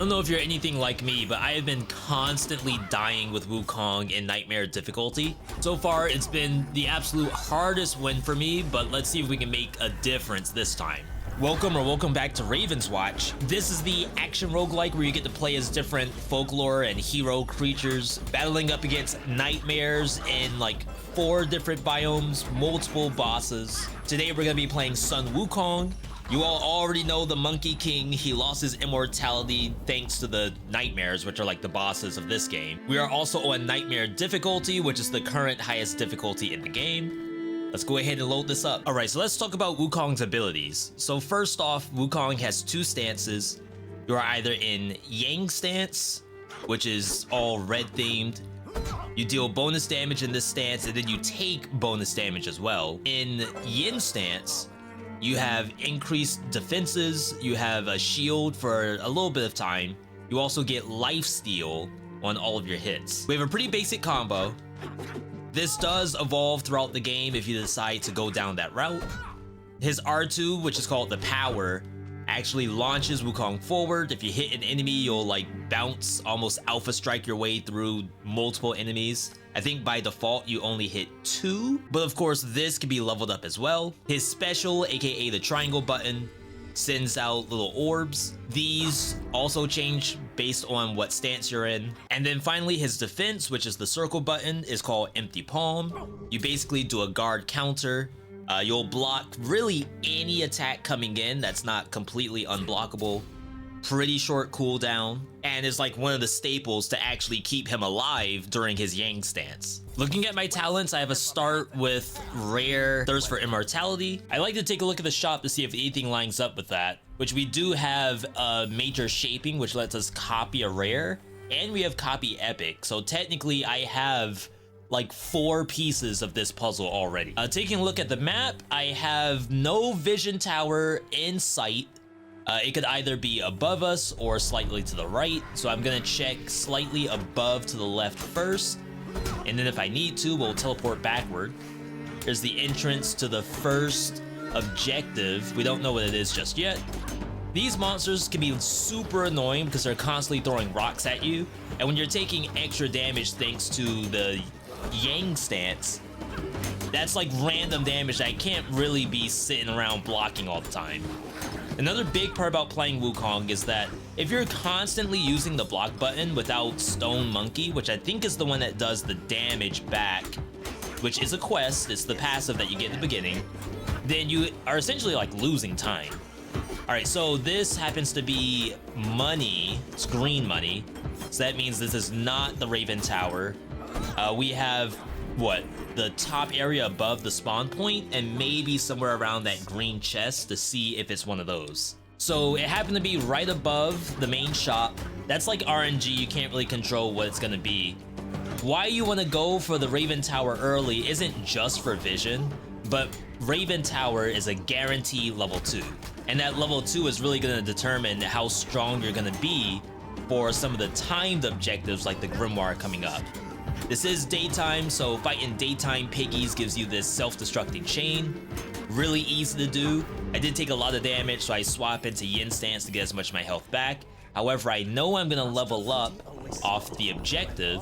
I don't know if you're anything like me, but I have been constantly dying with Wukong in Nightmare difficulty. So far, it's been the absolute hardest win for me, but let's see if we can make a difference this time. Welcome back to Ravenswatch. This is the action roguelike where you get to play as different folklore and hero creatures, battling up against nightmares in like 4 different biomes, multiple bosses. Today we're gonna be playing Sun Wukong. You all already know the Monkey King. He lost his immortality thanks to the nightmares, which are like the bosses of this game. We are also on Nightmare difficulty, which is the current highest difficulty in the game. Let's go ahead and load this up. All right, so let's talk about Wukong's abilities. So first off, Wukong has 2 stances. You are either in Yang stance, which is all red themed. You deal bonus damage in this stance, and then you take bonus damage as well. In Yin stance, you have increased defenses, you have a shield for a little bit of time. You also get life steal on all of your hits. We have a pretty basic combo. This does evolve throughout the game if you decide to go down that route. His R2, which is called the power, actually launches Wukong forward. If you hit an enemy, you'll like bounce, almost alpha strike your way through multiple enemies. I think by default you only hit 2, but of course this can be leveled up as well. His special, aka the triangle button, sends out little orbs. These also change based on what stance you're in. And then finally his defense, which is the circle button, is called empty palm. You basically do a guard counter. You'll block really any attack coming in that's not completely unblockable. Pretty short cooldown, and is like one of the staples to actually keep him alive during his Yang stance. Looking at my talents, I have a start with rare Thirst for Immortality. I like to take a look at the shop to see if anything lines up with that, which we do have major shaping, which lets us copy a rare, and we have copy epic. So technically I have like 4 pieces of this puzzle already. Taking a look at the map, I have no vision tower in sight. It could either be above us or slightly to the right, so I'm gonna check slightly above to the left first, and then if I need to, we'll teleport backward. Here's the entrance to the first objective. We don't know what it is just yet. These monsters can be super annoying because they're constantly throwing rocks at you, and when you're taking extra damage thanks to the Yang stance, that's like random damage that I can't really be sitting around blocking all the time. Another big part about playing Wukong is that if you're constantly using the block button without Stone Monkey, which I think is the one that does the damage back, which is a quest, it's the passive that you get in the beginning, then you are essentially like losing time. Alright, so this happens to be money, it's green money, so that means this is not the Raven Tower. We have, what, the top area above the spawn point, and maybe somewhere around that green chest to see if it's one of those. So it happened to be right above the main shop. That's like RNG, you can't really control what it's gonna be. Why you wanna go for the Raven Tower early isn't just for vision, but Raven Tower is a guarantee level 2. And that level 2 is really gonna determine how strong you're gonna be for some of the timed objectives like the Grimoire coming up. This is daytime, so fighting daytime piggies gives you this self-destructing chain. Really easy to do. I did take a lot of damage, so I swap into Yin stance to get as much of my health back. However, I know I'm gonna level up off the objective,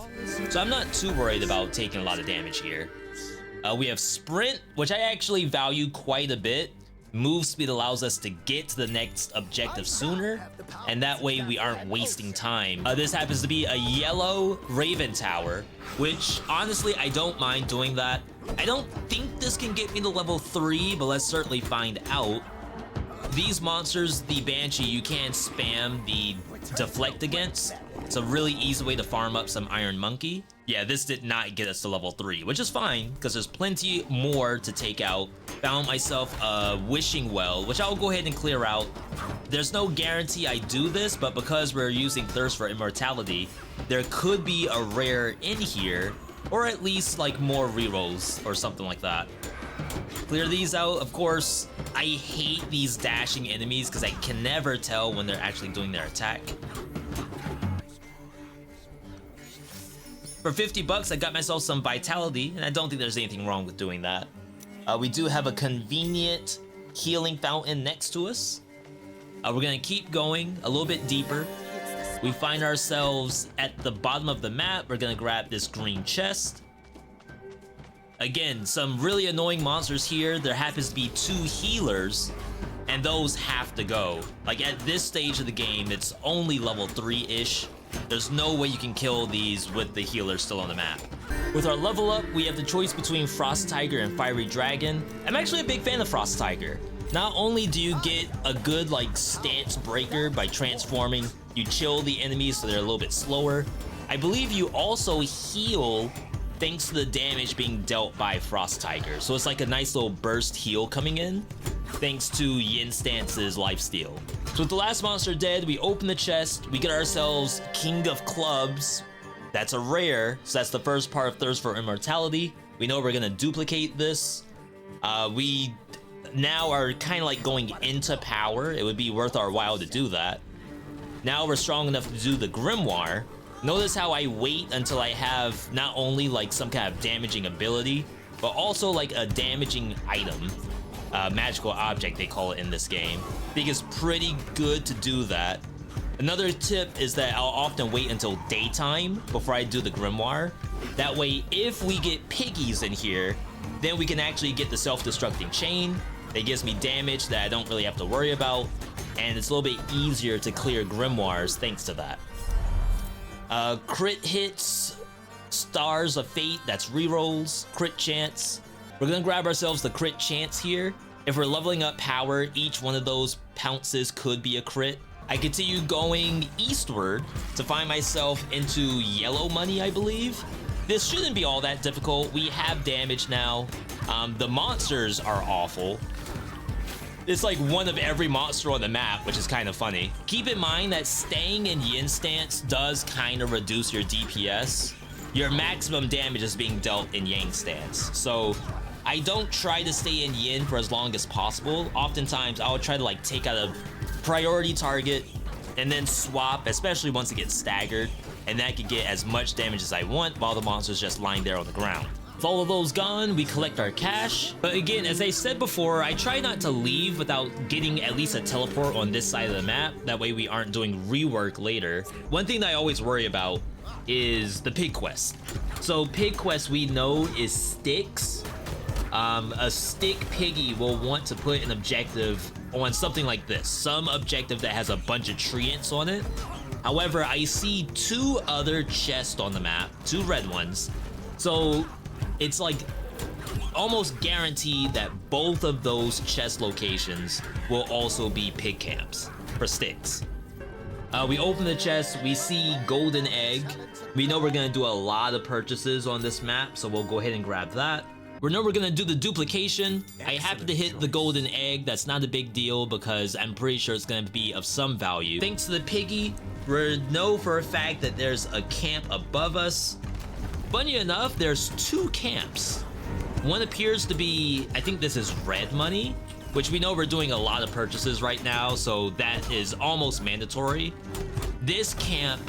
so I'm not too worried about taking a lot of damage here. We have sprint, which I actually value quite a bit. Move speed allows us to get to the next objective sooner, and that way we aren't wasting time. This happens to be a yellow Raven Tower, which honestly I don't mind doing that. I don't think this can get me to level 3, but let's certainly find out. These monsters, the Banshee, you can spam the deflect against. It's a really easy way to farm up some Iron Monkey. Yeah, this did not get us to level 3, which is fine, because there's plenty more to take out. Found myself a Wishing Well, which I'll go ahead and clear out. There's no guarantee I do this, but because we're using Thirst for Immortality, there could be a rare in here, or at least like more rerolls or something like that. Clear these out. Of course, I hate these dashing enemies because I can never tell when they're actually doing their attack. For 50 bucks, I got myself some vitality, and I don't think there's anything wrong with doing that. We do have a convenient healing fountain next to us. We're gonna keep going a little bit deeper. We find ourselves at the bottom of the map. We're gonna grab this green chest. Again, some really annoying monsters here. There happens to be 2 healers, and those have to go. Like, at this stage of the game, it's only level 3-ish. There's no way you can kill these with the healers still on the map. With our level up, we have the choice between Frost Tiger and Fiery Dragon. I'm actually a big fan of Frost Tiger. Not only do you get a good, like, stance breaker by transforming, you chill the enemies so they're a little bit slower. I believe you also heal thanks to the damage being dealt by Frost Tiger. So it's like a nice little burst heal coming in, thanks to Yin Stance's lifesteal. So with the last monster dead, we open the chest, we get ourselves King of Clubs. That's a rare, so that's the first part of Thirst for Immortality. We know we're gonna duplicate this. We now are kind of like going into power. It would be worth our while to do that. Now we're strong enough to do the Grimoire. Notice how I wait until I have not only like some kind of damaging ability, but also like a damaging item, magical object they call it in this game. I think it's pretty good to do that. Another tip is that I'll often wait until daytime before I do the Grimoire. That way, if we get piggies in here, then we can actually get the self-destructing chain. It gives me damage that I don't really have to worry about, and it's a little bit easier to clear Grimoires thanks to that. Crit hits, Stars of Fate, that's rerolls, crit chance. We're gonna grab ourselves the crit chance here. If we're leveling up power, each one of those pounces could be a crit. I continue going eastward to find myself into yellow money, I believe. This shouldn't be all that difficult. We have damage now. The monsters are awful. It's like one of every monster on the map, which is kind of funny. Keep in mind that staying in Yin stance does kind of reduce your DPS. Your maximum damage is being dealt in Yang stance. So I don't try to stay in Yin for as long as possible. Oftentimes I'll try to like take out a priority target and then swap, especially once it gets staggered. And that can get as much damage as I want while the monster's just lying there on the ground. With all of those gone, we collect our cash. But again, as I said before, I try not to leave without getting at least a teleport on this side of the map. That way we aren't doing rework later. One thing that I always worry about is the pig quest. So pig quest we know is sticks. A stick piggy will want to put an objective on something like this. Some objective that has a bunch of treants on it. However, I see 2 other chests on the map, 2 red ones. So it's like almost guaranteed that both of those chest locations will also be pig camps for sticks. We open the chest, we see golden egg. We know we're gonna do a lot of purchases on this map, so we'll go ahead and grab that. We know we're gonna do the duplication. I happen to hit the golden egg. That's not a big deal because I'm pretty sure it's gonna be of some value. Thanks to the piggy, we know for a fact that there's a camp above us. Funny enough, there's 2 camps. One appears to be, I think this is red money, which we know we're doing a lot of purchases right now, so that is almost mandatory. This camp,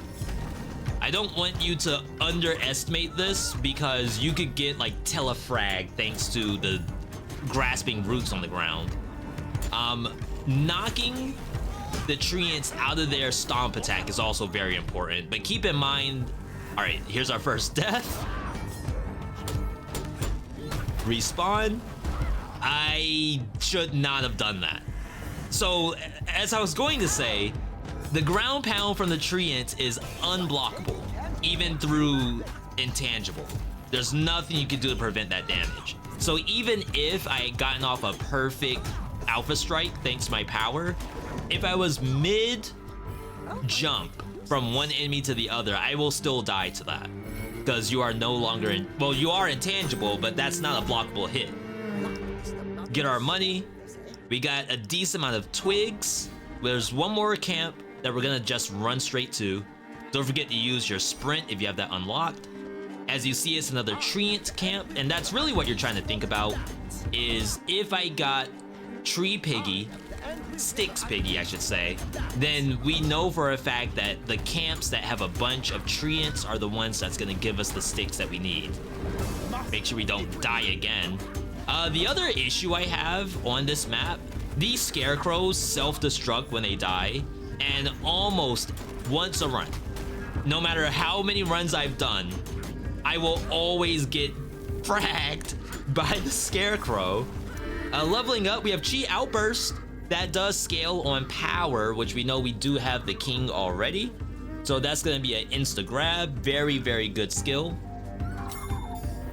I don't want you to underestimate this because you could get like telefrag thanks to the grasping roots on the ground. Knocking the treants out of their stomp attack is also very important, but keep in mind, all right, here's our first death. Respawn. I should not have done that. So, as I was going to say, the ground pound from the treant is unblockable, even through intangible. There's nothing you can do to prevent that damage. So even if I had gotten off a perfect alpha strike thanks to my power, if I was mid jump from one enemy to the other, I will still die to that. Because you are no longer well, you are intangible, but that's not a blockable hit. Get our money. We got a decent amount of twigs. There's one more camp that we're gonna just run straight to. Don't forget to use your sprint if you have that unlocked. As you see, it's another treant camp, and that's really what you're trying to think about, is if I got tree piggy, sticks piggy I should say, then we know for a fact that the camps that have a bunch of treants are the ones that's gonna give us the sticks that we need. Make sure we don't die again. The other issue I have on this map, these scarecrows self-destruct when they die, and almost once a run. No matter how many runs I've done, I will always get fragged by the Scarecrow. Leveling up, we have Chi Outburst. That does scale on power, which we know we do have the King already. So that's gonna be an insta grab. Very, very good skill.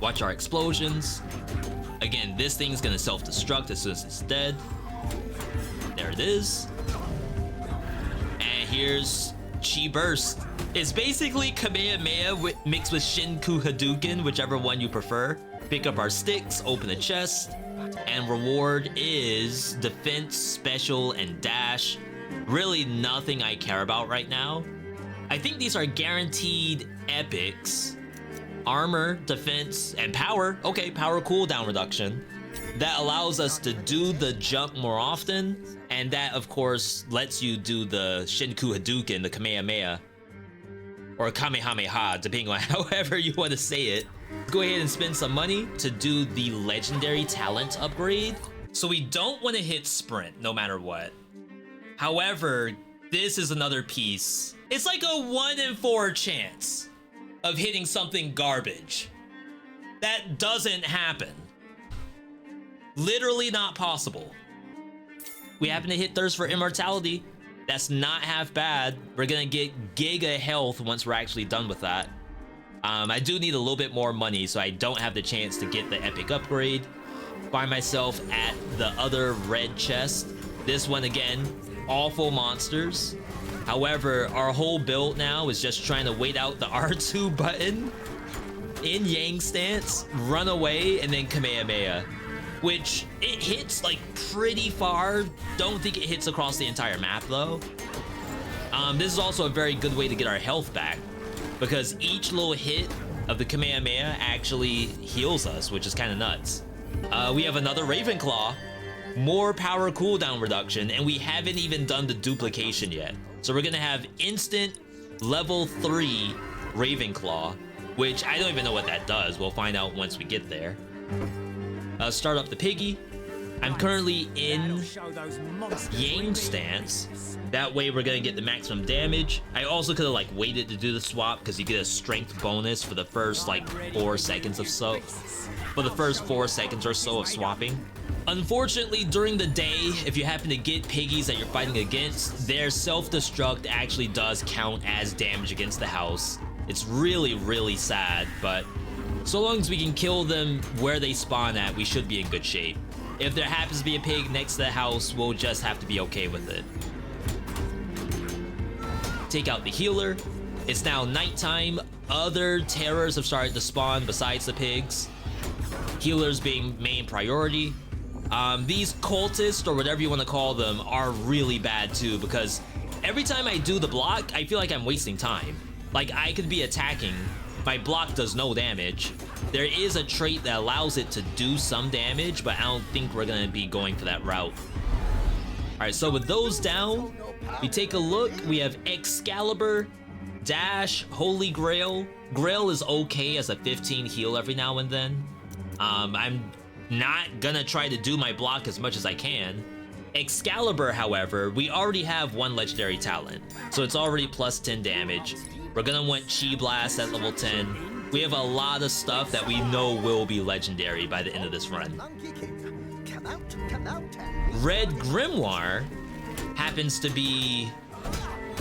Watch our explosions. Again, this thing's gonna self-destruct as soon as it's dead. There it is. And here's Chi Burst. It's basically Kamehameha mixed with Shinku Hadouken, whichever one you prefer. Pick up our sticks, open a chest, and reward is defense, special, and dash. Really nothing I care about right now. I think these are guaranteed epics. Armor, defense, and power. Okay, power cooldown reduction. That allows us to do the jump more often, and that, of course, lets you do the Shinku Hadouken, the Kamehameha, or Kamehameha, depending on however you want to say it. Go ahead and spend some money to do the legendary talent upgrade. So we don't want to hit sprint no matter what. However, this is another piece. It's like a 1 in 4 chance of hitting something garbage. That doesn't happen. Literally not possible. We happen to hit Thirst for Immortality. That's not half bad. We're gonna get giga health once we're actually done with that. I do need a little bit more money, so I don't have the chance to get the epic upgrade. Find myself at the other red chest. This one again, awful monsters. However, our whole build now is just trying to wait out the R2 button in Yang stance, run away, and then Kamehameha, which it hits like pretty far. Don't think it hits across the entire map though. This is also a very good way to get our health back, because each little hit of the Kamehameha actually heals us, which is kind of nuts. We have another Ravenclaw, more power cooldown reduction, and we haven't even done the duplication yet. So we're gonna have instant level 3 Ravenclaw, which I don't even know what that does. We'll find out once we get there. Start up the piggy. I'm currently in Yang stance. That way we're gonna get the maximum damage. I also could have like waited to do the swap because you get a strength bonus for the first like 4 seconds of so. For the first 4 seconds or so of swapping. Unfortunately, during the day, if you happen to get piggies that you're fighting against, their self-destruct actually does count as damage against the house. It's really, really sad, but so long as we can kill them where they spawn at, we should be in good shape. If there happens to be a pig next to the house, we'll just have to be okay with it. Take out the healer. It's now nighttime. Other terrors have started to spawn besides the pigs. Healers being main priority. These cultists, or whatever you want to call them, are really bad too, because every time I do the block, I feel like I'm wasting time. Like, I could be attacking, my block does no damage. There is a trait that allows it to do some damage, but I don't think we're gonna be going for that route. Alright, so with those down, we take a look. We have Excalibur, Dash, Holy Grail. Grail is okay as a 15 heal every now and then. I'm not gonna try to do my block as much as I can. Excalibur, however, we already have 1 legendary talent, so it's already plus 10 damage. We're gonna want Chi Blast at level 10. We have a lot of stuff that we know will be legendary by the end of this run. Red Grimoire happens to be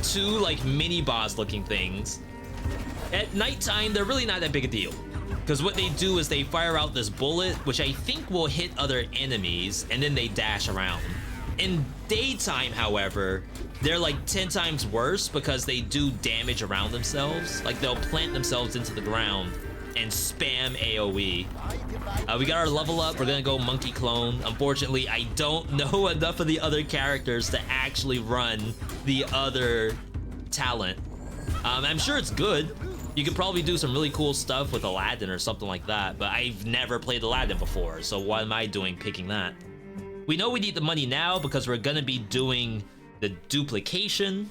2 like mini boss looking things. At nighttime, they're really not that big a deal, because what they do is they fire out this bullet, which I think will hit other enemies, and then they dash around. In daytime, however, they're like 10 times worse because they do damage around themselves. Like, they'll plant themselves into the ground and spam AoE. We got our level up. We're gonna go Monkey Clone. Unfortunately, I don't know enough of the other characters to actually run the other talent. I'm sure it's good. You could probably do some really cool stuff with Aladdin or something like that, but I've never played Aladdin before, so what am I doing picking that? We know we need the money now because we're gonna be doing the duplication.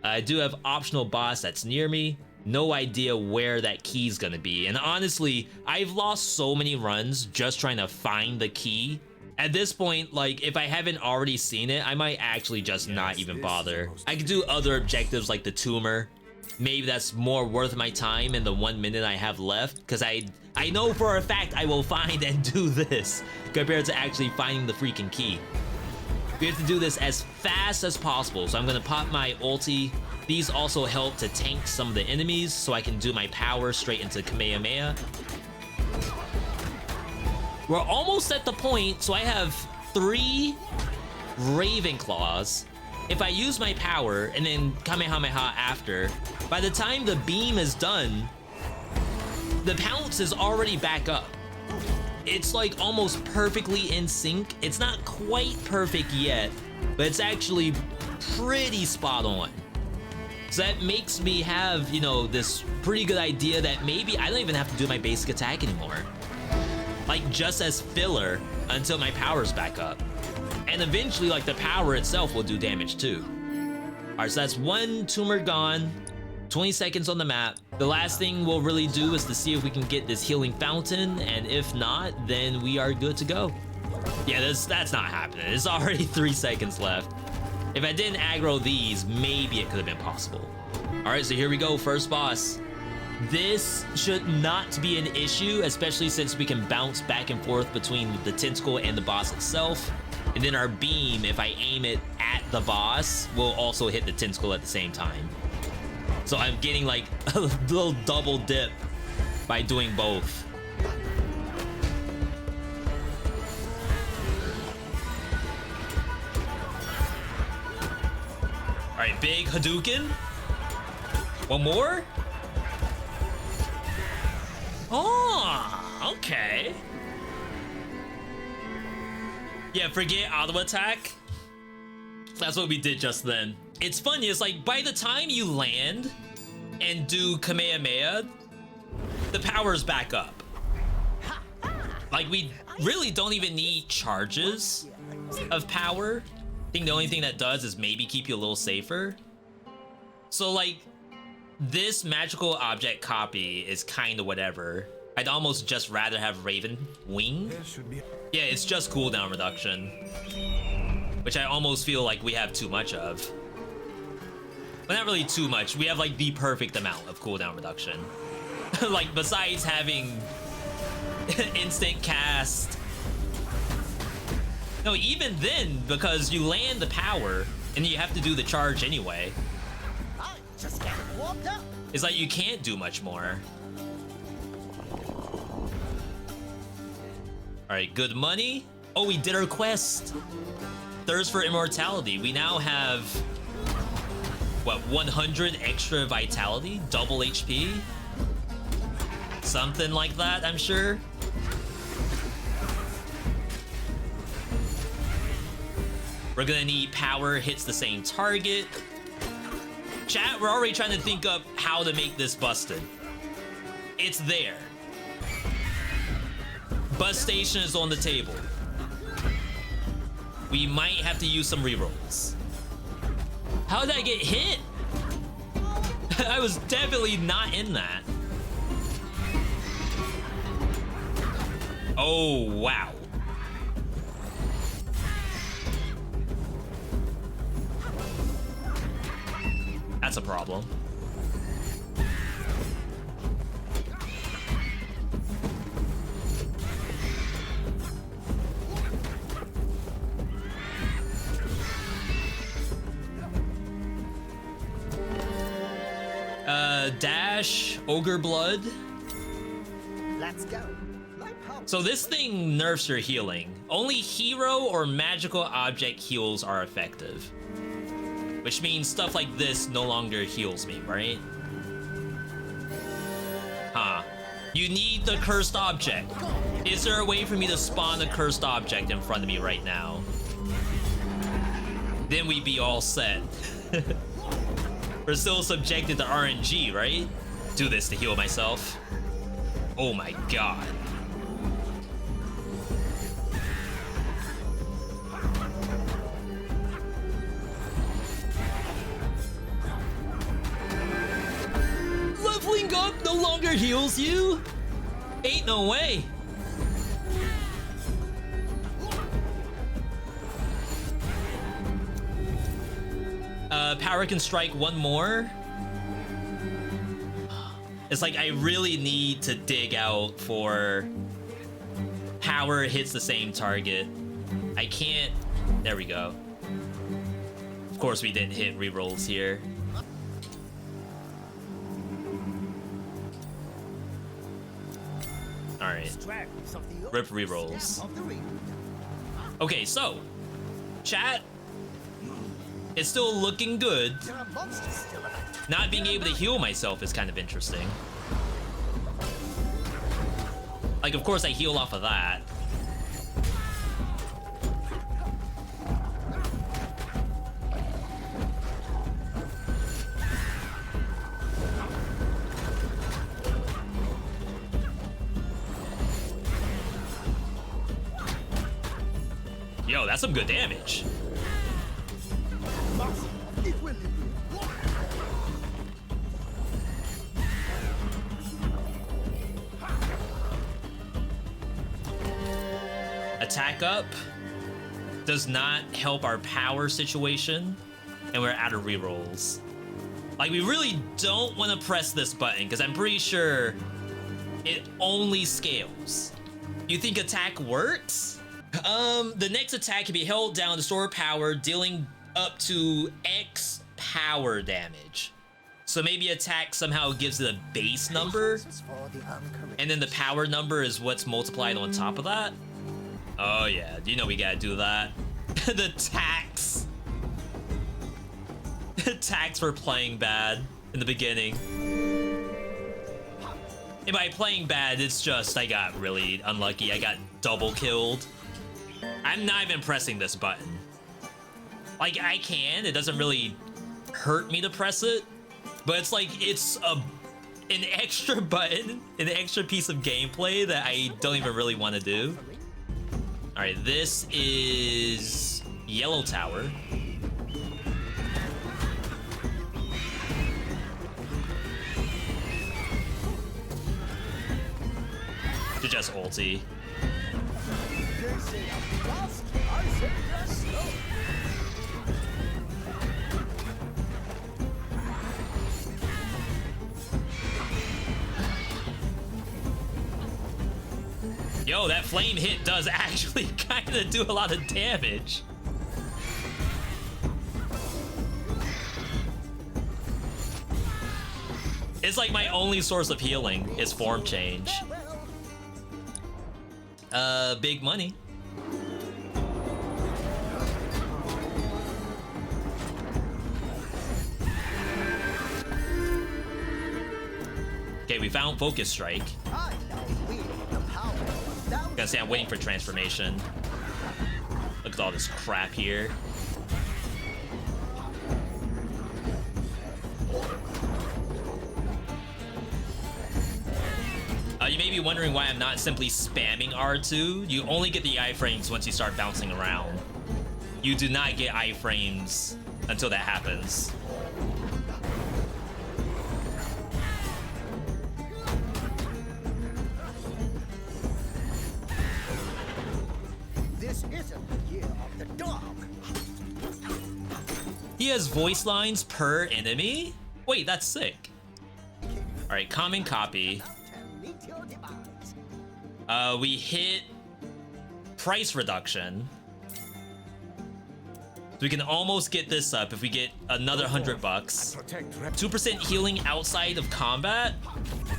I do have optional boss that's near me. No idea where that key's gonna be. And honestly, I've lost so many runs just trying to find the key At this point, like, if I haven't already seen it, I might actually just not even bother. I could do other objectives like the tumor. Maybe that's more worth my time in the 1 minute I have left, because I know for a fact I will find and do this compared to actually finding the freaking key. We have to do this as fast as possible, so I'm gonna pop my ulti. These also help to tank some of the enemies, so I can do my power straight into Kamehameha. We're almost at the point, so I have 3 Ravenclaws. If I use my power and then Kamehameha after, by the time the beam is done, the pounce is already back up. It's like almost perfectly in sync. It's not quite perfect yet, but it's actually pretty spot on. So that makes me have, you know, this pretty good idea that maybe I don't even have to do my basic attack anymore. Like, just as filler until my power's back up. And eventually, like, the power itself will do damage too. Alright, so that's 1 tumor gone. 20 seconds on the map. The last thing we'll really do is to see if we can get this healing fountain, and if not, then we are good to go. Yeah, that's not happening. It's already 3 seconds left. If I didn't aggro these, maybe it could have been possible. Alright, so here we go, first boss. This should not be an issue, especially since we can bounce back and forth between the tentacle and the boss itself. And then our beam, if I aim it at the boss, will also hit the tentacle at the same time. So I'm getting like a little double dip by doing both. All right, big Hadouken. One more. Oh, okay. Yeah, forget auto attack. That's what we did just then. It's funny, it's like by the time you land and do Kamehameha, the power's back up. Like, we really don't even need charges of power. I think the only thing that does is maybe keep you a little safer. So like, this magical object copy is kind of whatever. I'd almost just rather have Raven Wing. Yeah, it's just cooldown reduction, which I almost feel like we have too much of. But not really too much. We have like the perfect amount of cooldown reduction. Like, besides having instant cast. No, even then, because you land the power and you have to do the charge anyway. Just get warmed up. It's like you can't do much more. Alright, good money. Oh, we did our quest. Thirst for Immortality. We now have, what, 100 extra vitality? Double HP? Something like that, I'm sure. We're gonna need power hits the same target. Chat, we're already trying to think up how to make this busted. It's there. Bus station is on the table. We might have to use some rerolls. How did I get hit? I was definitely not in that. Oh, wow. That's a problem. Dash, Ogre Blood. Let's go. So this thing nerfs your healing. Only hero or magical object heals are effective. Which means stuff like this no longer heals me, right? Huh. You need the cursed object. Is there a way for me to spawn a cursed object in front of me right now? Then we'd be all set. We're still subjected to RNG, right? Do this to heal myself. Oh my god. Leveling up no longer heals you? Ain't no way. Power can strike one more. It's like I really need to dig out for power hits the same target. I can't. There we go. Of course we didn't hit rerolls here. Alright. Rip rerolls. Okay, so chat, it's still looking good. Not being able to heal myself is kind of interesting. Like, of course I heal off of that. Yo, that's some good damage. Attack up does not help our power situation, and we're out of rerolls. Like, we really don't want to press this button because I'm pretty sure it only scales. You think attack works? The next attack can be held down to store power, dealing up to X power damage. So maybe attack somehow gives it a base number, and then the power number is what's multiplied on top of that. Oh yeah, you know we gotta do that. The tax. The tax for playing bad in the beginning. And by playing bad, it's just I got really unlucky. I got double killed. I'm not even pressing this button. Like, I can, it doesn't really hurt me to press it, but it's like it's an extra button, an extra piece of gameplay that I don't even really want to do. All right, this is Yellow Tower. To just ulti. Yo, that flame hit does actually kind of do a lot of damage. It's like my only source of healing is form change. Big money. Okay, we found Focus Strike. Gotta say, I'm waiting for transformation. Look at all this crap here. You may be wondering why I'm not simply spamming R2. You only get the iframes once you start bouncing around. You do not get iframes until that happens. This isn't the year of the dog. He has voice lines per enemy? Wait, that's sick. Alright, common copy. We hit price reduction. So we can almost get this up if we get another 100 bucks. 2% healing outside of combat?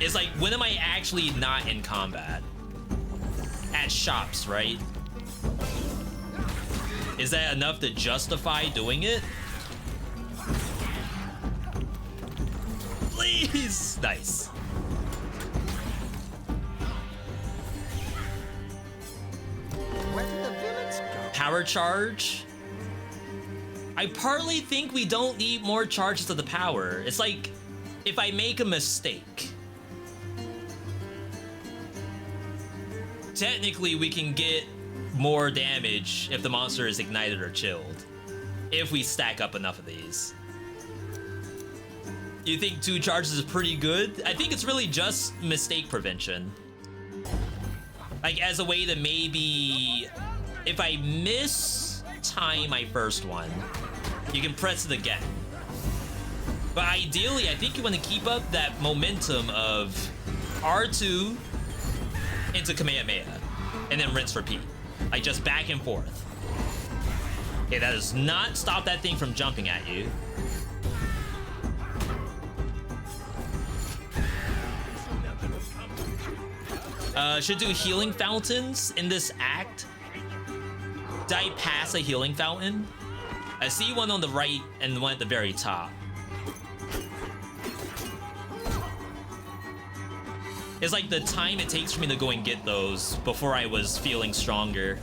It's like, when am I actually not in combat? At shops, right? Is that enough to justify doing it? Please! Nice. Power charge. I partly think we don't need more charges of the power. It's like, if I make a mistake, technically we can get more damage if the monster is ignited or chilled, if we stack up enough of these. You think 2 charges is pretty good? I think it's really just mistake prevention. Like, as a way to maybe, if I miss time my first one, you can press it again. But ideally, I think you want to keep up that momentum of R2 into Kamehameha, and then rinse repeat. Like, just back and forth. Okay, that does not stop that thing from jumping at you. Should do healing fountains in this act. Did I pass a healing fountain? I see one on the right and one at the very top. It's like the time it takes for me to go and get those before I was feeling stronger.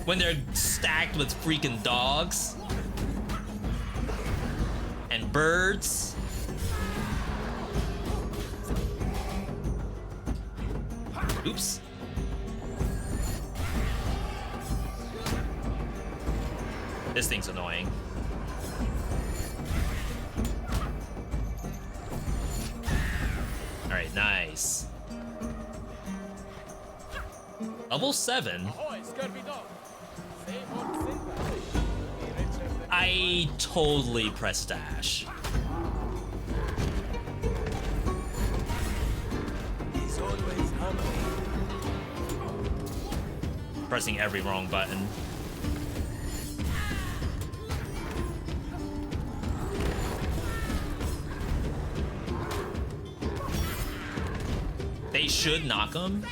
When they're stacked with freaking dogs and birds. Oops. This thing's annoying. All right, nice. Level 7. I totally pressed dash. Pressing every wrong button. They should knock him.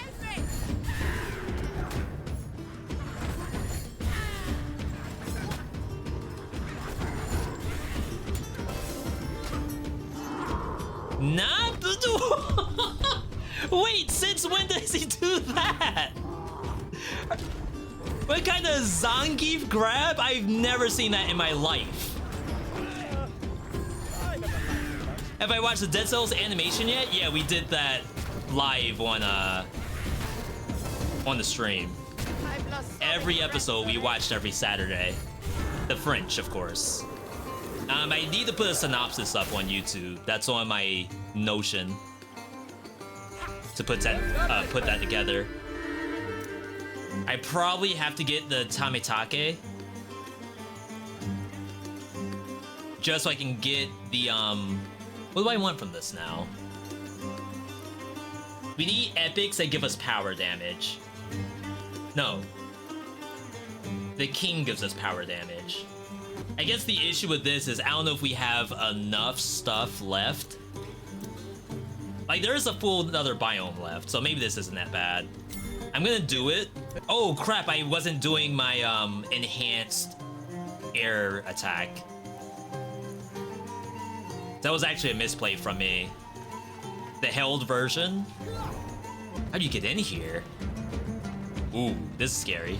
Not. Wait, since when does he do that? What kind of Zangief grab? I've never seen that in my life. Have I watched the Dead Cells animation yet? Yeah, we did that live on the stream. Every episode we watched every Saturday. The French, of course. I need to put a synopsis up on YouTube. That's on my Notion. To put that together. I probably have to get the Tametake. Just so I can get the, what do I want from this now? We need epics that give us power damage. No. The king gives us power damage. I guess the issue with this is I don't know if we have enough stuff left. Like, there is a full another biome left, so maybe this isn't that bad. I'm gonna do it. Oh crap, I wasn't doing my enhanced air attack. That was actually a misplay from me. The held version? How do you get in here? Ooh, this is scary.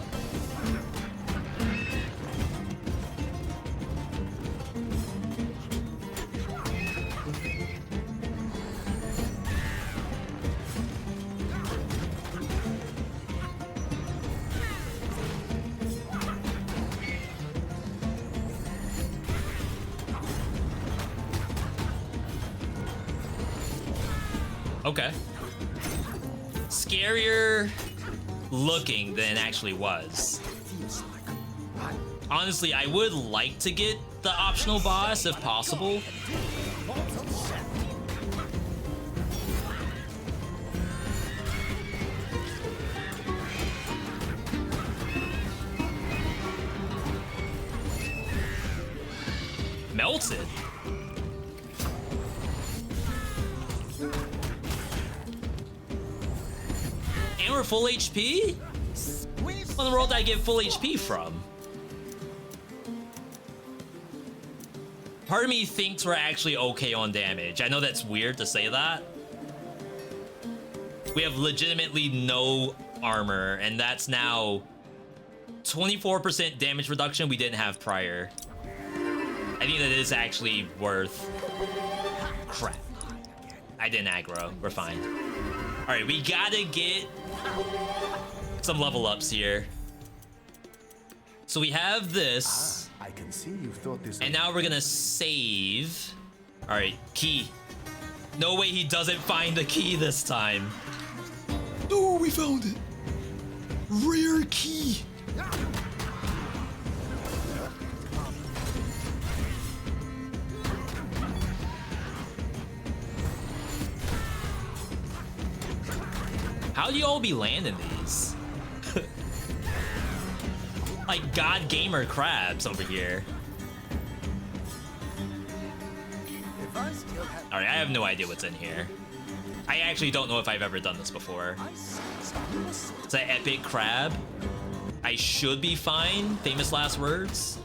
Okay. Scarier looking than it actually was. Honestly, I would like to get the optional boss if possible. Melted. And we're full HP? What in the world did I get full HP from? Part of me thinks we're actually okay on damage. I know that's weird to say that. We have legitimately no armor, and that's now 24% damage reduction we didn't have prior. I think that is actually worth... Crap. I didn't aggro. We're fine. Alright, we gotta get some level ups here. So we have this. I can see you thought this. And now we're gonna save. Alright, key. No way he doesn't find the key this time. Oh, we found it. Rare key. How do you all be landing these? Like God Gamer crabs over here. If I still had Alright, I have no idea what's in here. I actually don't know if I've ever done this before. I sense innocent. It's an epic crab. I should be fine. Famous last words.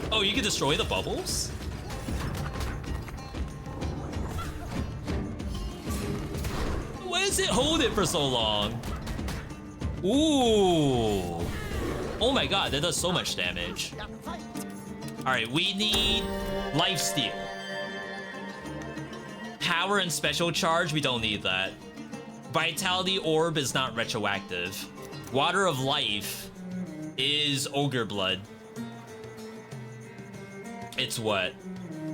Oh, you can destroy the bubbles? Why does it hold it for so long? Ooh. Oh my god, that does so much damage. Alright, we need lifesteal. Power and special charge, we don't need that. Vitality orb is not retroactive. Water of life is ogre blood. It's what?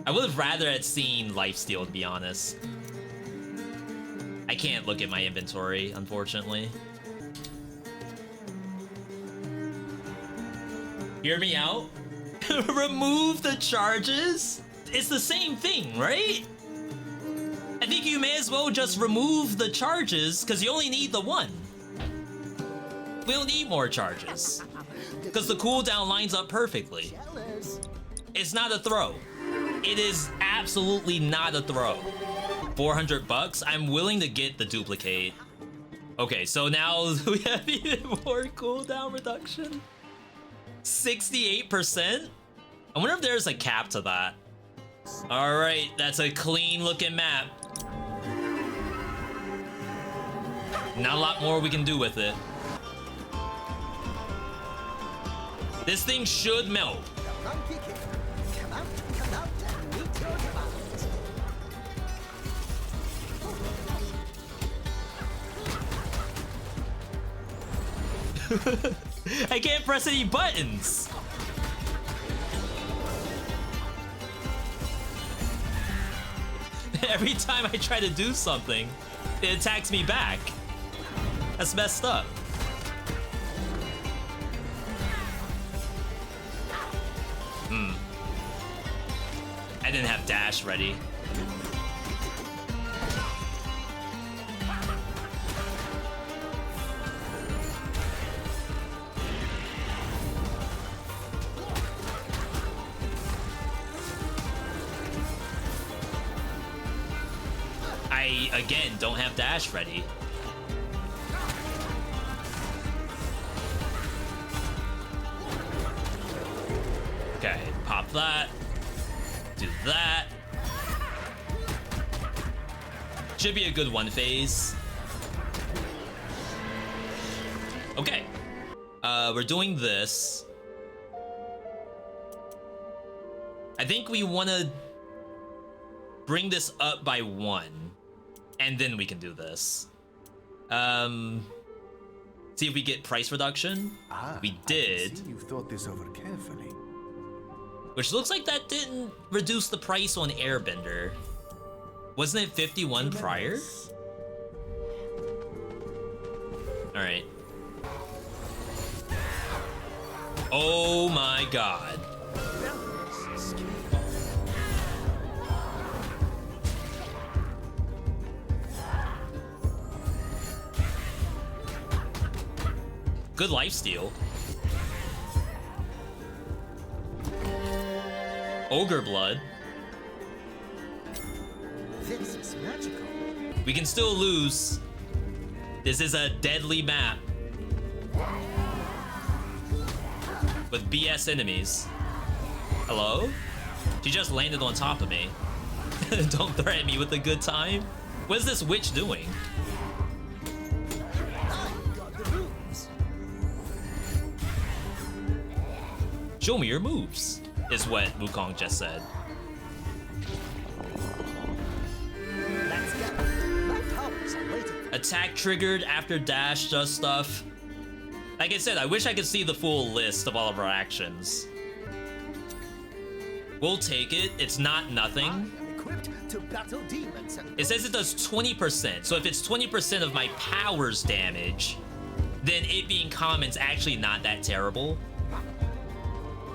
I would have rather had seen lifesteal, to be honest. I can't look at my inventory, unfortunately. Hear me out? Remove the charges? It's the same thing, right? I think you may as well just remove the charges, because you only need the one. We don't need more charges. Because the cooldown lines up perfectly. Jealous. It's not a throw. It is absolutely not a throw. 400 bucks? I'm willing to get the duplicate. Okay, so now we have even more cooldown reduction. 68%? I wonder if there's a cap to that. All right, that's a clean looking map. Not a lot more we can do with it. This thing should melt. The monkey king. Come out and meet your demise. I can't press any buttons. Every time I try to do something, it attacks me back. That's messed up. I didn't have dash ready. I, again, don't have dash ready. Okay, pop that. Do that. Should be a good one phase. Okay. We're doing this. I think we want to bring this up by 1. And then we can do this. See if we get price reduction. We did. You thought this over carefully. Which looks like that didn't reduce the price on Airbender. Wasn't it 51 prior? Alright. Oh my god. Good lifesteal. Ogre blood. This is magical. We can still lose. This is a deadly map. With BS enemies. Hello? She just landed on top of me. Don't threaten me with a good time. What is this witch doing? I got the moves. Show me your moves, is what Wukong just said. Let's go. My powers are waiting. Attack triggered after dash does stuff. Like I said, I wish I could see the full list of all of our actions. We'll take it. It's not nothing. I am equipped to battle demons and It says it does 20%. So if it's 20% of my powers damage, then it being common's actually not that terrible.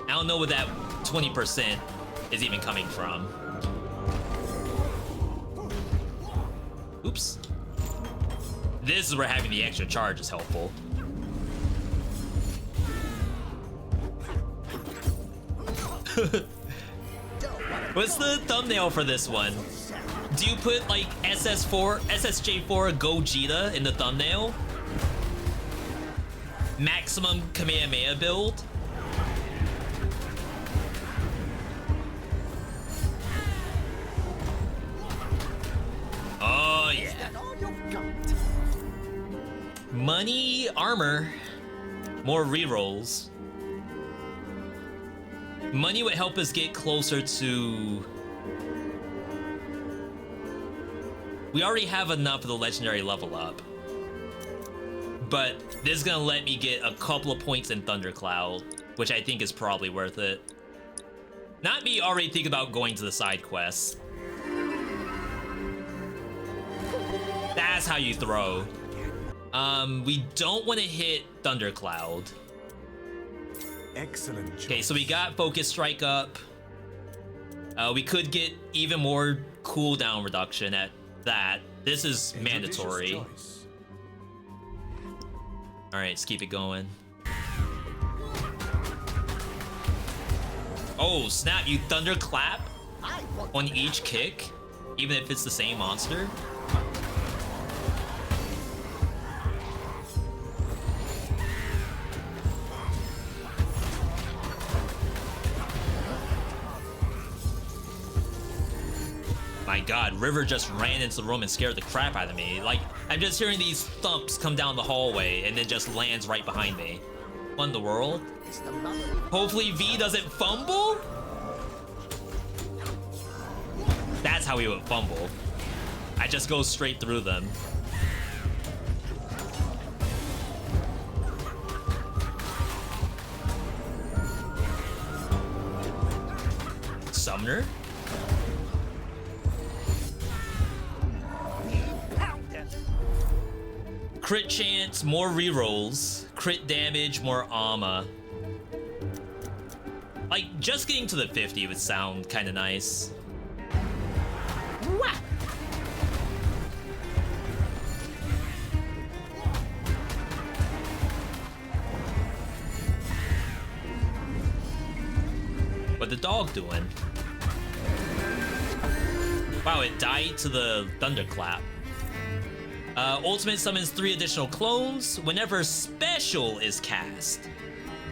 I don't know where that 20% is even coming from. Oops. This is where having the extra charge is helpful. What's the thumbnail for this one? Do you put like SSJ4 Gogeta in the thumbnail? Maximum Kamehameha build? Oh yeah. Money, armor, more rerolls. Money would help us get closer to... We already have enough of the legendary level up. But this is gonna let me get a couple of points in Thundercloud, which I think is probably worth it. Not me already thinking about going to the side quests. That's how you throw. We don't want to hit Thundercloud. Excellent choice. Okay, so we got Focus Strike up. We could get even more cooldown reduction at that. This is mandatory. All right, let's keep it going. Oh, snap, you thunderclap on each kick, even if it's the same monster? My god, River just ran into the room and scared the crap out of me. Like, I'm just hearing these thumps come down the hallway and then just lands right behind me. What in the world? Hopefully V doesn't fumble? That's how he would fumble. I just go straight through them. Summoner? Crit chance, more rerolls. Crit damage, more armor. Like, just getting to the 50 would sound kind of nice. Wah! What the dog doing? Wow, it died to the thunderclap. Ultimate summons 3 additional clones whenever special is cast.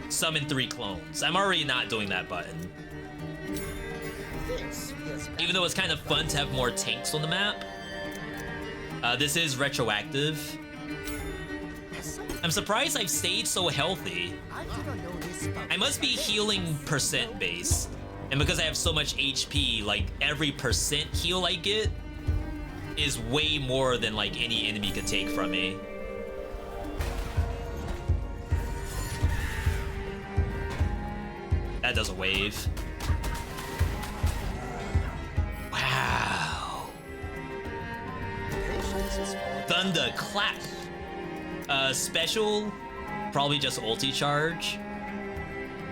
Summon 3 clones. I'm already not doing that button. Even though it's kind of fun to have more tanks on the map. This is retroactive. I'm surprised I've stayed so healthy. I must be healing percent based. And because I have so much HP, like every percent heal I get is way more than like any enemy could take from me. That does a wave. Wow. Thunder clap. Special, probably just ulti charge.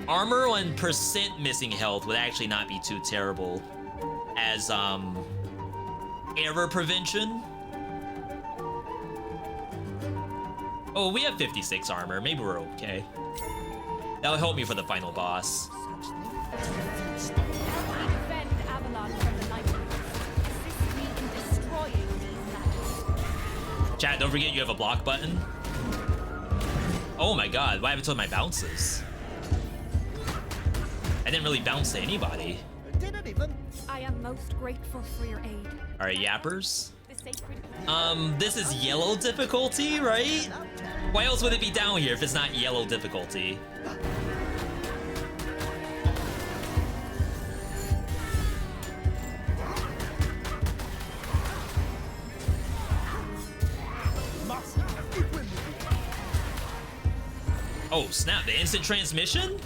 Armor on percent missing health would actually not be too terrible as error prevention. Oh, we have 56 armor. Maybe we're okay. That'll help me for the final boss. Defend Avalon from the night. Assist me in destroying these matters. Chat, don't forget you have a block button. Oh my god, why haven't I told my bounces? I didn't really bounce to anybody. Didn't even. I am most grateful for your aid. Alright, yappers. The sacred. This is yellow difficulty, right? Why else would it be down here if it's not yellow difficulty? Oh snap, the instant transmission?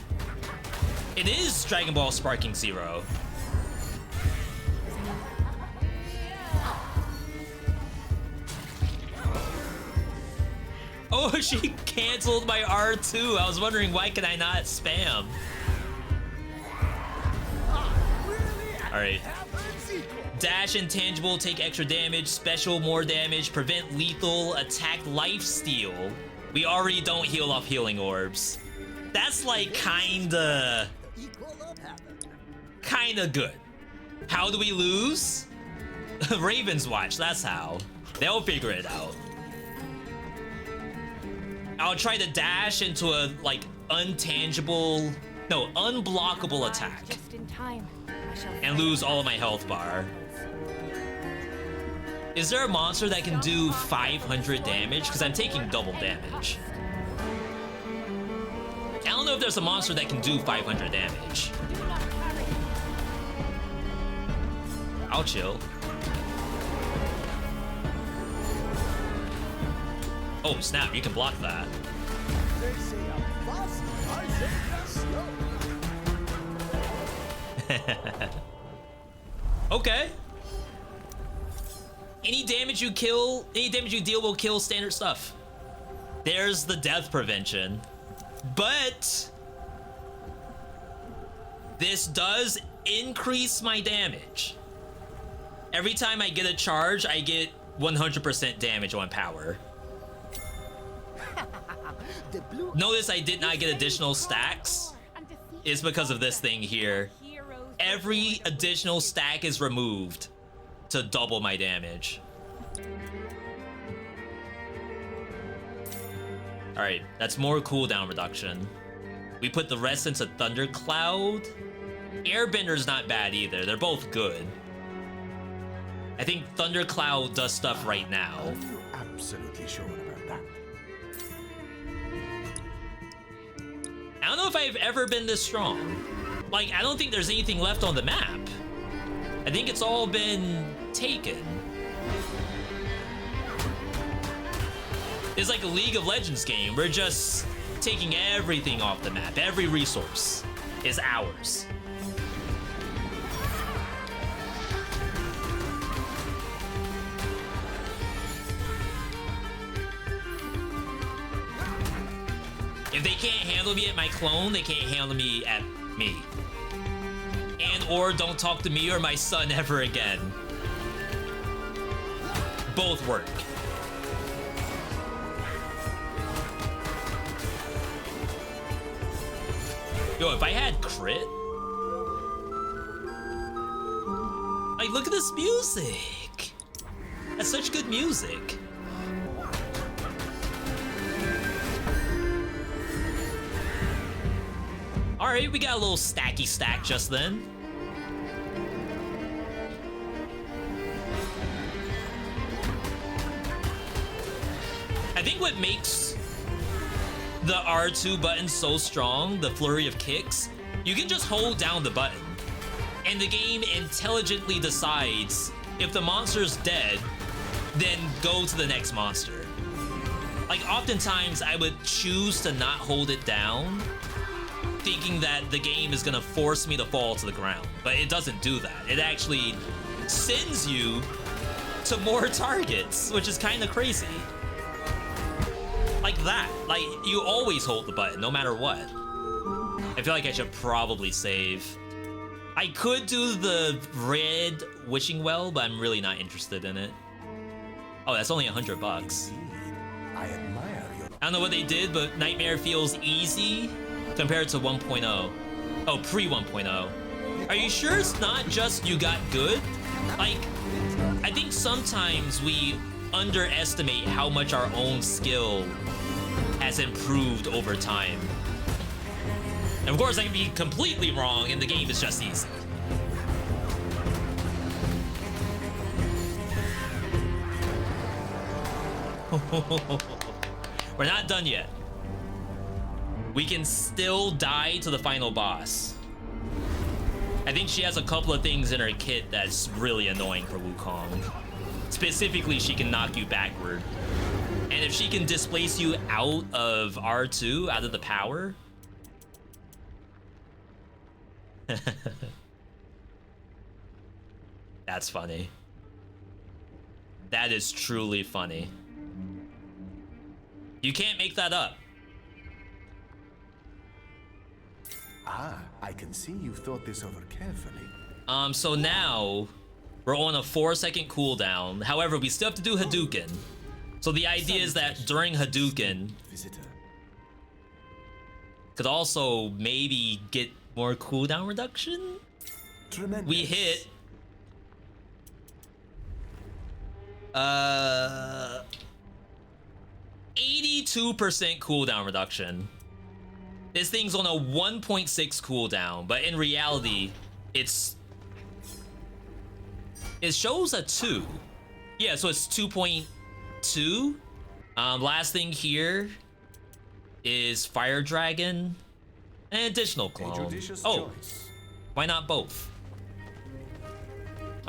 It is Dragon Ball Sparking Zero. Oh, she canceled my R2. I was wondering why could I not spam? Alright. Dash intangible, take extra damage, special more damage, prevent lethal, attack lifesteal. We already don't heal off healing orbs. That's like kinda good. How do we lose? Ravenswatch, that's how. They'll figure it out. I'll try to dash into a like unblockable attack. Just in time. I shall And lose all of my health bar. Is there a monster that can do 500 damage? Because I'm taking double damage. I don't know if there's a monster that can do 500 damage. do not carry. I'll chill. Oh snap, you can block that. They say I'm fast, I say you're slow. Okay. Any damage you deal will kill standard stuff. There's the death prevention. But this does increase my damage. Every time I get a charge, I get 100% damage on power. The blue Notice I did not get additional stacks. It's because of this thing here. Every additional stack is removed to double my damage. Alright, that's more cooldown reduction. We put the rest into Thundercloud. Airbender's not bad either. They're both good. I think Thundercloud does stuff right now. Are you absolutely sure about that? I don't know if I've ever been this strong. Like, I don't think there's anything left on the map. I think it's all been taken. It's like a League of Legends game. We're just taking everything off the map. Every resource is ours. If they can't handle me at my clone, they can't handle me at me. And or don't talk to me or my son ever again. Both work. Yo, if I had crit... Like, look at this music! That's such good music. Alright, we got a little stacky stack just then. I think what makes the R2 button so strong, the flurry of kicks, you can just hold down the button and the game intelligently decides if the monster's dead, then go to the next monster. Like, oftentimes I would choose to not hold it down, thinking that the game is gonna force me to fall to the ground, but it doesn't do that. It actually sends you to more targets, which is kind of crazy. Like that. Like, you always hold the button, no matter what. I feel like I should probably save. I could do the red wishing well, but I'm really not interested in it. Oh, that's only $100. I admire your... I don't know what they did, but Nightmare feels easy compared to 1.0. Oh, pre 1.0. Are you sure it's not just you got good? Like, I think sometimes we underestimate how much our own skill has improved over time. And of course, I can be completely wrong and the game is just easy. We're not done yet. We can still die to the final boss. I think she has a couple of things in her kit that's really annoying for Wukong. Specifically, she can knock you backward. And if she can displace you out of R2, out of the power... That's funny. That is truly funny. You can't make that up. Ah, I can see you've thought this over carefully. So now we're on a 4-second cooldown. However, we still have to do Hadouken. So the idea is that during Hadouken, Visitor. could also maybe get more cooldown reduction. Tremendous. We hit 82% cooldown reduction. This thing's on a 1.6 cooldown, but in reality, it shows a 2. Yeah, so it's 2.2. Last thing here is Fire Dragon and additional A clone. judicious Oh, choice. why not both?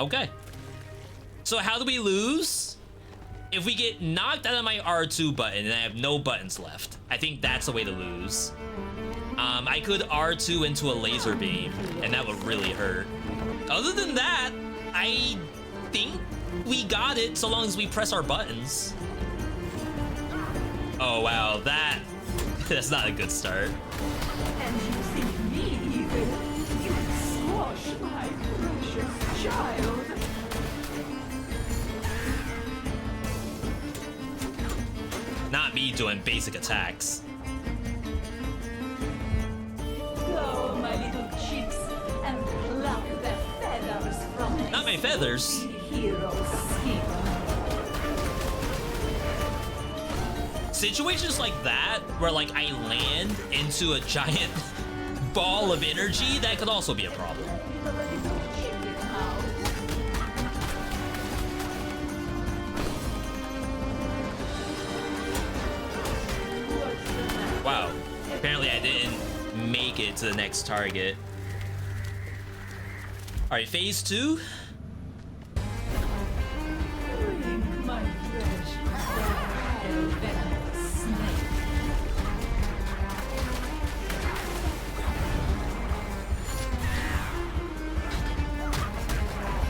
Okay. So how do we lose? If we get knocked out of my R2 button and I have no buttons left, I think that's the way to lose. I could R2 into a laser beam, and that would really hurt. Other than that, I think we got it so long as we press our buttons. Oh wow, that's not a good start. And you think me evil? You squash my precious child. Not me doing basic attacks. Go, my little chicks, and pluck the feathers from this Not my feathers. hero skin. Situations like that, where like I land into a giant ball of energy, that could also be a problem. Wow. Apparently I didn't make it to the next target. Alright, phase 2. Bring my flesh, the venomous snake.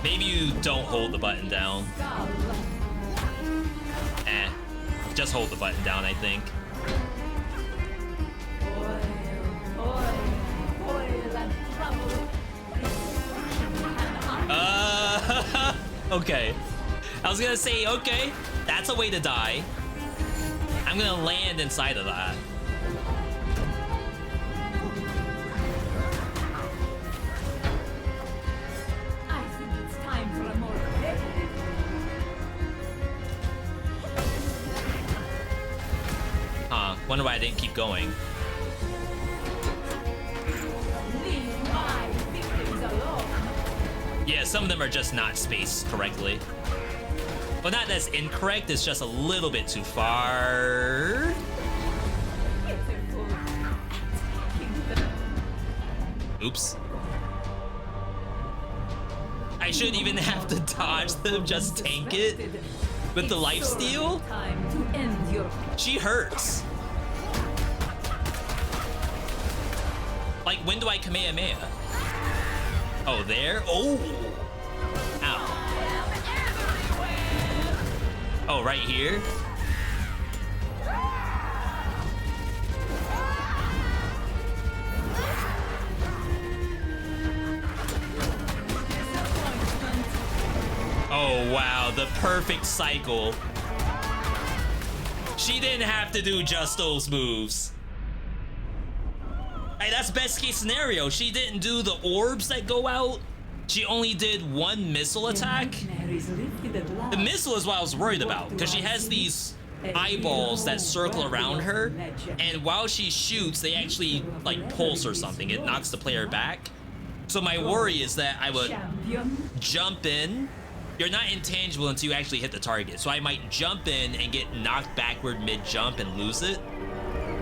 Maybe you don't hold the button down. Just hold the button down, I think. Okay. I was gonna say, okay, that's a way to die. I'm gonna land inside of that. I think it's time for a more effective. Huh, wonder why I didn't keep going. Leave my victims alone. Yeah, some of them are just not spaced correctly. Well, not that's incorrect, it's just a little bit too far. Pitiful. Attacking them. Oops. I shouldn't even have to dodge them, just tank it. With the lifesteal? Time to end your She hurts. Like, when do I Kamehameha? Oh, there? Oh! Ow. Oh, right here? Oh, wow, the perfect cycle. She didn't have to do just those moves. Hey, that's best case scenario. She didn't do the orbs that go out. She only did one missile attack. The missile is what I was worried about, because she has these eyeballs that circle around her, and while she shoots, they actually like pulse or something. It knocks the player back. So my worry is that I would jump in. You're not intangible until you actually hit the target. So I might jump in and get knocked backward mid-jump and lose it.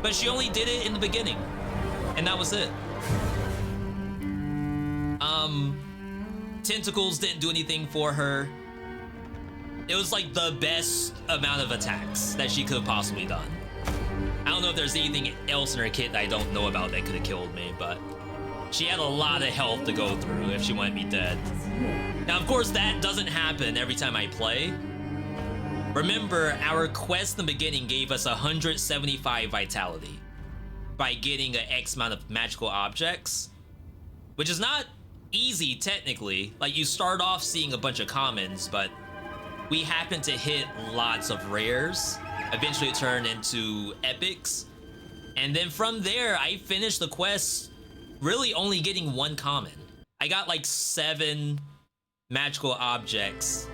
But she only did it in the beginning. And that was it. Tentacles didn't do anything for her. It was like the best amount of attacks that she could have possibly done. I don't know if there's anything else in her kit that I don't know about that could have killed me, but she had a lot of health to go through if she wanted me dead. Now, of course, that doesn't happen every time I play. Remember, our quest in the beginning gave us 175 vitality by getting an X amount of magical objects, which is not easy technically. Like, you start off seeing a bunch of commons, but we happen to hit lots of rares. Eventually it turned into epics. And then from there, I finished the quest really only getting one common. I got like 7 magical objects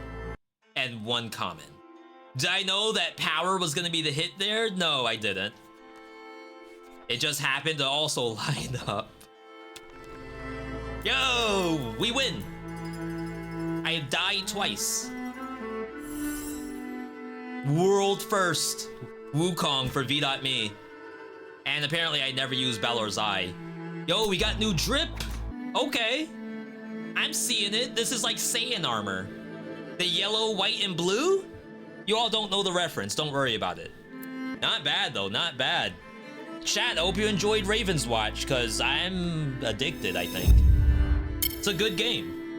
and 1 common. Did I know that power was gonna be the hit there? No, I didn't. It just happened to also line up. Yo, we win. I have died twice. World first Wukong for Veedotme. And apparently I never used Balor's Eye. Yo, we got new drip. Okay. I'm seeing it. This is like Saiyan armor. The yellow, white, and blue? You all don't know the reference. Don't worry about it. Not bad, though. Not bad. Chat, I hope you enjoyed Ravenswatch, because I'm addicted, I think. It's a good game.